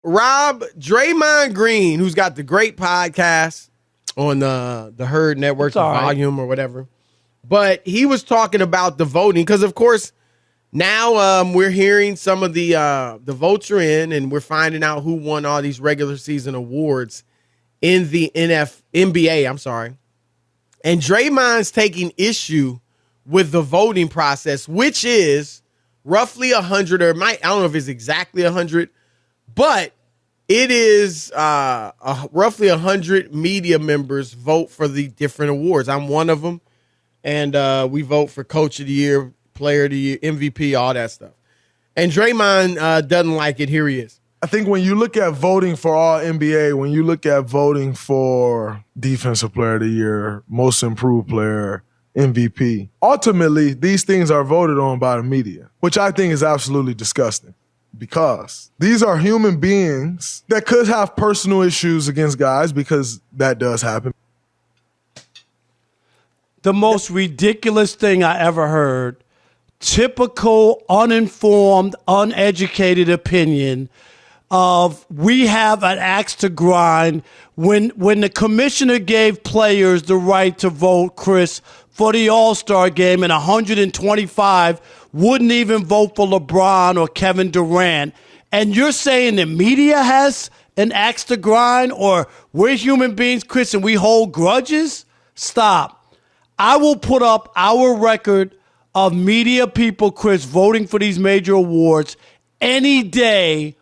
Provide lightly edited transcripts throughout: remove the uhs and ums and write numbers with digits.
Rob, Draymond Green, who's got the great podcast on the Herd Network, Volume or whatever, but he was talking about the voting because, of course, now we're hearing some of the votes are in, and we're finding out who won all these regular season awards in the NBA. I'm sorry, and Draymond's taking issue with the voting process, which is roughly 100, or I don't know if it's exactly 100. But it is roughly 100 media members vote for the different awards. I'm one of them, and we vote for Coach of the Year, Player of the Year, MVP, all that stuff. And Draymond doesn't like it. Here he is. I think when you look at voting for all NBA, when you look at voting for Defensive Player of the Year, Most Improved Player, MVP, ultimately these things are voted on by the media, which I think is absolutely disgusting. Because these are human beings that could have personal issues against guys, because that does happen. The most ridiculous thing I ever heard, typical uninformed, uneducated opinion of we have an axe to grind. When the commissioner gave players the right to vote, Chris, for the All-Star game, and 125 wouldn't even vote for LeBron or Kevin Durant, and you're saying the media has an axe to grind, or we're human beings, Chris, and we hold grudges? Stop. I will put up our record of media people, Chris, voting for these major awards any day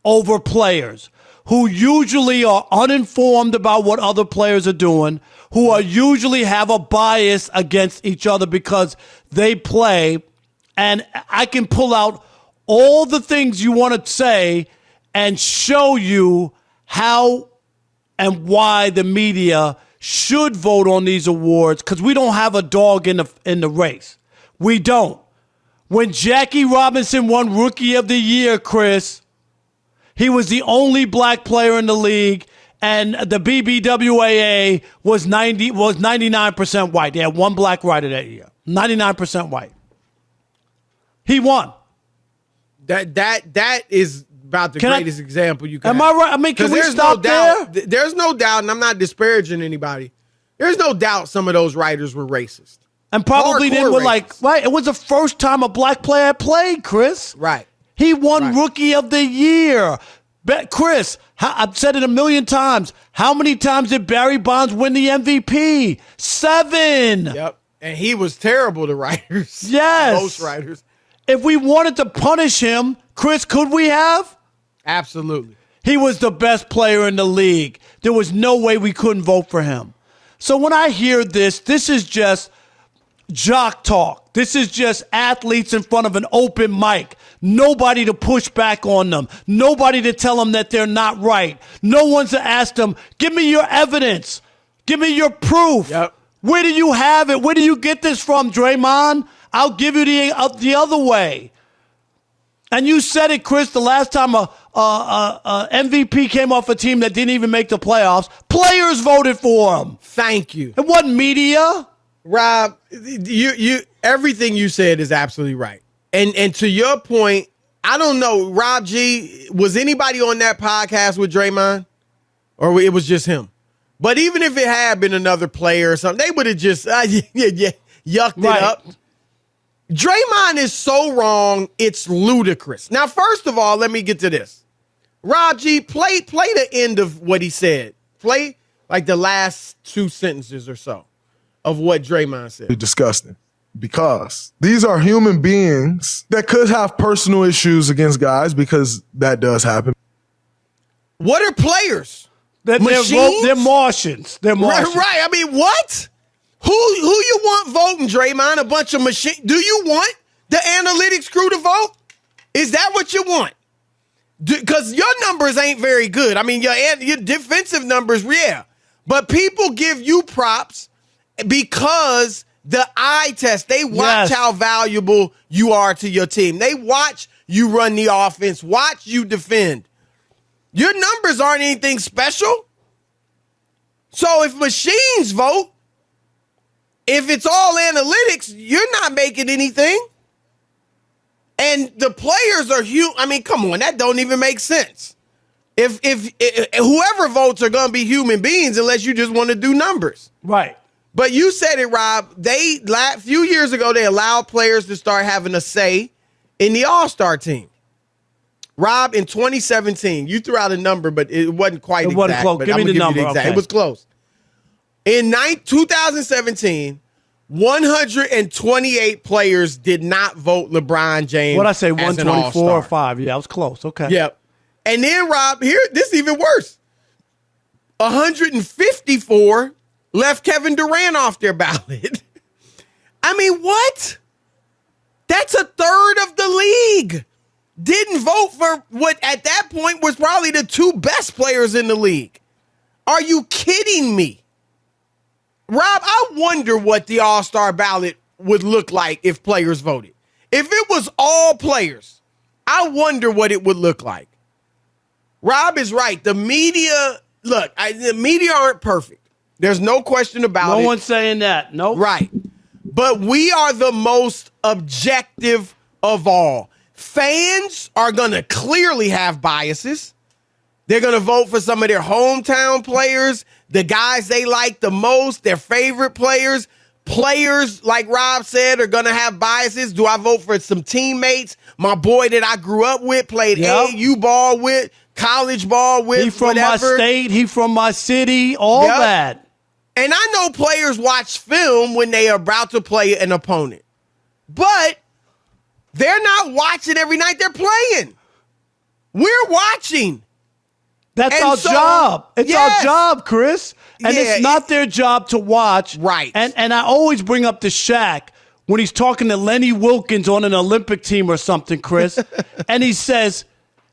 over players who usually are uninformed about what other players are doing, who are usually have a bias against each other because they play. And I can pull out all the things you want to say and show you how and why the media should vote on these awards, because we don't have a dog in the race. We don't. When Jackie Robinson won Rookie of the Year, Chris, he was the only black player in the league, and the BBWAA was 99% white. They had one black writer that year. 99% white. He won. That is about the greatest example you can Am have. I right? I mean, can we stop there? There's no doubt, and I'm not disparaging anybody. There's no doubt some of those writers were racist. And probably they were racist. like, right, it was the first time a black player played, Chris. Right. He won Rookie of the Year. Chris, I've said it a million times. How many times did Barry Bonds win the MVP? 7. Yep. And he was terrible to writers. Yes. Most writers. If we wanted to punish him, Chris, could we have? Absolutely. He was the best player in the league. There was no way we couldn't vote for him. So when I hear this is just jock talk. This is just athletes in front of an open mic. Nobody to push back on them. Nobody to tell them that they're not right. No one's to ask them, give me your evidence. Give me your proof. Yep. Where do you have it? Where do you get this from, Draymond? I'll give you the other way. And you said it, Chris, the last time a MVP came off a team that didn't even make the playoffs. Players voted for him. Thank you. It wasn't media. Rob, you everything you said is absolutely right. And to your point, I don't know, Rob G, was anybody on that podcast with Draymond? Or it was just him? But even if it had been another player or something, they would have just yucked it up. Draymond is so wrong, it's ludicrous. Now, first of all, let me get to this. Rob G, play the end of what he said. Play like the last 2 sentences or so of what Draymond said. Disgusting. Because these are human beings that could have personal issues against guys, because that does happen. What are players? They're Martians. They're Martians. Right. I mean, what? Who you want voting, Draymond? A bunch of machines? Do you want the analytics crew to vote? Is that what you want? Because your numbers ain't very good. I mean, your defensive numbers, yeah. But people give you props because the eye test. They watch how valuable you are to your team. They watch you run the offense, watch you defend. Your numbers aren't anything special. So if machines vote, if it's all analytics, you're not making anything. And the players are huge. I mean, come on, that don't even make sense. If whoever votes are going to be human beings unless you just want to do numbers. Right. But you said it, Rob. A few years ago, they allowed players to start having a say in the All-Star team. Rob, in 2017, you threw out a number, but it wasn't quite exact. It wasn't close. Give me the number. Okay. It was close. In 2017, 128 players did not vote LeBron James. What'd I say, 124 or 5? Yeah, I was close. Okay. Yep. And then, Rob, this is even worse. 154 left Kevin Durant off their ballot. I mean, what? That's a third of the league. Didn't vote for what at that point was probably the two best players in the league. Are you kidding me? Rob, I wonder what the All-Star ballot would look like if players voted. If it was all players, I wonder what it would look like. Rob is right. The media, the media aren't perfect. There's no question about it. No one's saying that. No. Nope. Right. But we are the most objective of all. Fans are going to clearly have biases. They're going to vote for some of their hometown players, the guys they like the most, their favorite players. Players, like Rob said, are going to have biases. Do I vote for some teammates? My boy that I grew up with, played AAU ball with, college ball with, he from whatever. My state, he from my city, all that. And I know players watch film when they are about to play an opponent. But they're not watching every night they're playing. We're watching. That's our job. It's our job, Chris. And it's not their job to watch. Right. And I always bring up the Shaq when he's talking to Lenny Wilkins on an Olympic team or something, Chris. And he says,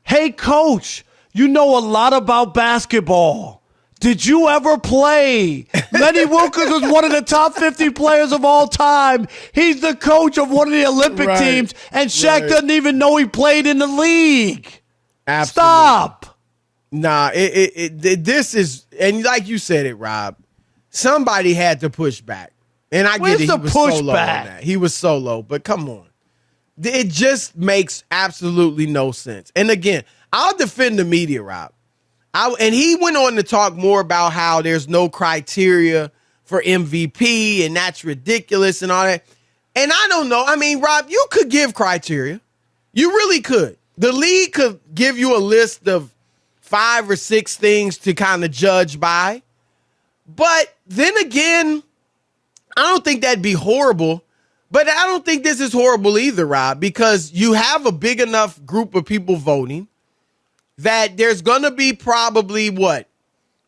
hey, coach, you know a lot about basketball. Did you ever play? Lenny Wilkins was one of the top 50 players of all time. He's the coach of one of the Olympic teams, and Shaq doesn't even know he played in the league. Absolutely. Stop. Nah, this is, and like you said it, Rob, somebody had to push back. And I get it, he was so low on that. He was so low, but come on. It just makes absolutely no sense. And again, I'll defend the media, Rob. And he went on to talk more about how there's no criteria for MVP and that's ridiculous and all that. And I don't know. I mean, Rob, you could give criteria. You really could. The league could give you a list of 5 or 6 things to kind of judge by. But then again, I don't think that'd be horrible. But I don't think this is horrible either, Rob, because you have a big enough group of people voting that there's going to be probably,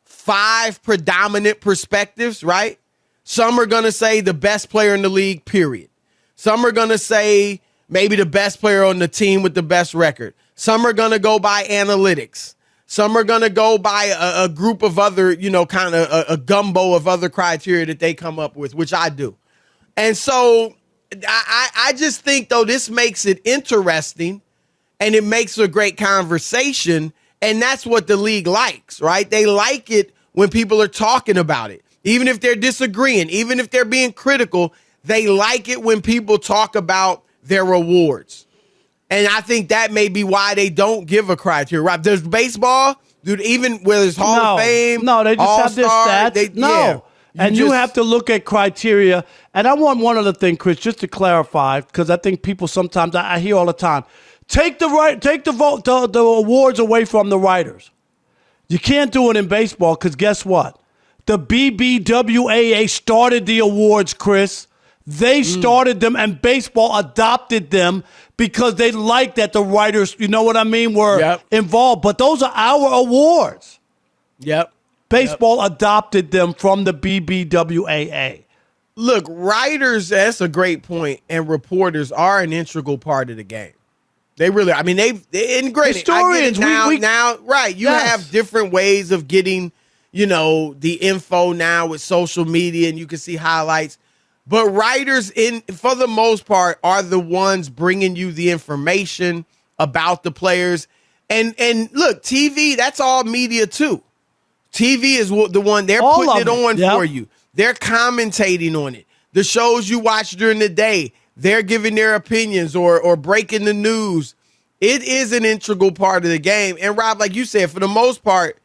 5 predominant perspectives, right? Some are going to say the best player in the league, period. Some are going to say maybe the best player on the team with the best record. Some are going to go by analytics. Some are going to go by a group of other, kind of a gumbo of other criteria that they come up with, which I do. And so I just think, though, this makes it interesting. And it makes a great conversation, and that's what the league likes, right? They like it when people are talking about it. Even if they're disagreeing, even if they're being critical, they like it when people talk about their awards. And I think that may be why they don't give a criteria, right? There's baseball, dude, even where there's Hall of Fame. No, they just have their stats. And you have to look at criteria. And I want one other thing, Chris, just to clarify, because I think people sometimes, I hear all the time, Take the awards away from the writers. You can't do it in baseball because guess what? The BBWAA started the awards, Chris. They started them, and baseball adopted them because they liked that the writers, you know what I mean, were involved. But those are our awards. Yep. Baseball adopted them from the BBWAA. Look, writers, that's a great point, and reporters are an integral part of the game. They really, I mean, and granted, historians, I get it now, right, you have different ways of getting, the info now with social media, and you can see highlights. But writers, for the most part, are the ones bringing you the information about the players. And look, TV, that's all media too. TV is the one, they're putting it on for you. They're commentating on it. The shows you watch during the day, they're giving their opinions or breaking the news. It is an integral part of the game. And Rob, like you said, for the most part,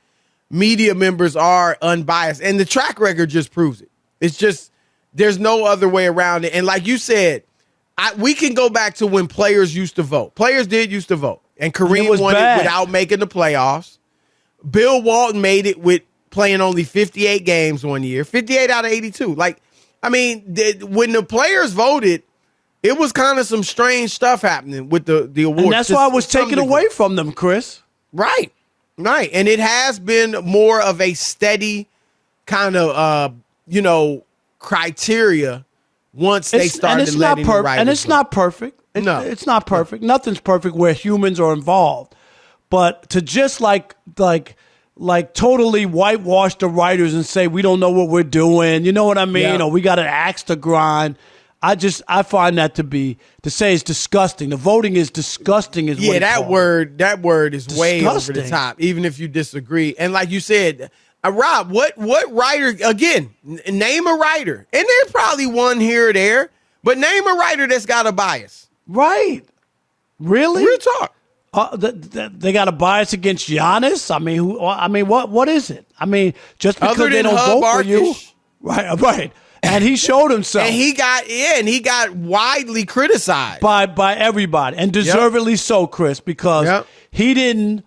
media members are unbiased. And the track record just proves it. It's just, there's no other way around it. And like you said, we can go back to when players used to vote. Players did used to vote. And Kareem won it without making the playoffs. Bill Walton made it with playing only 58 games one year. 58 out of 82. Like, I mean, when the players voted, it was kind of some strange stuff happening with the awards. And that's why it was taken away from them, Chris. Right. Right. And it has been more of a steady kind of, criteria once they started letting the writers. And it's not perfect. No. It's not perfect. Nothing's perfect where humans are involved. But to just like totally whitewash the writers and say we don't know what we're doing, you know what I mean? Yeah. Or we got an axe to grind. I find that to say it's disgusting. The voting is disgusting. That word is disgusting. Way over the top, even if you disagree. And like you said, Rob, what writer, again, name a writer. And there's probably one here or there, but name a writer that's got a bias. Right. Really? Real talk. They got a bias against Giannis? What is it? I mean, just because they don't vote for you. Right. And he showed himself. And he got widely criticized. By everybody. And deservedly so, Chris, because he didn't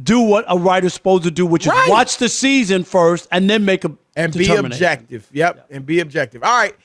do what a writer's supposed to do, which is watch the season first and then make a and determination. be objective. Yep. And be objective. All right.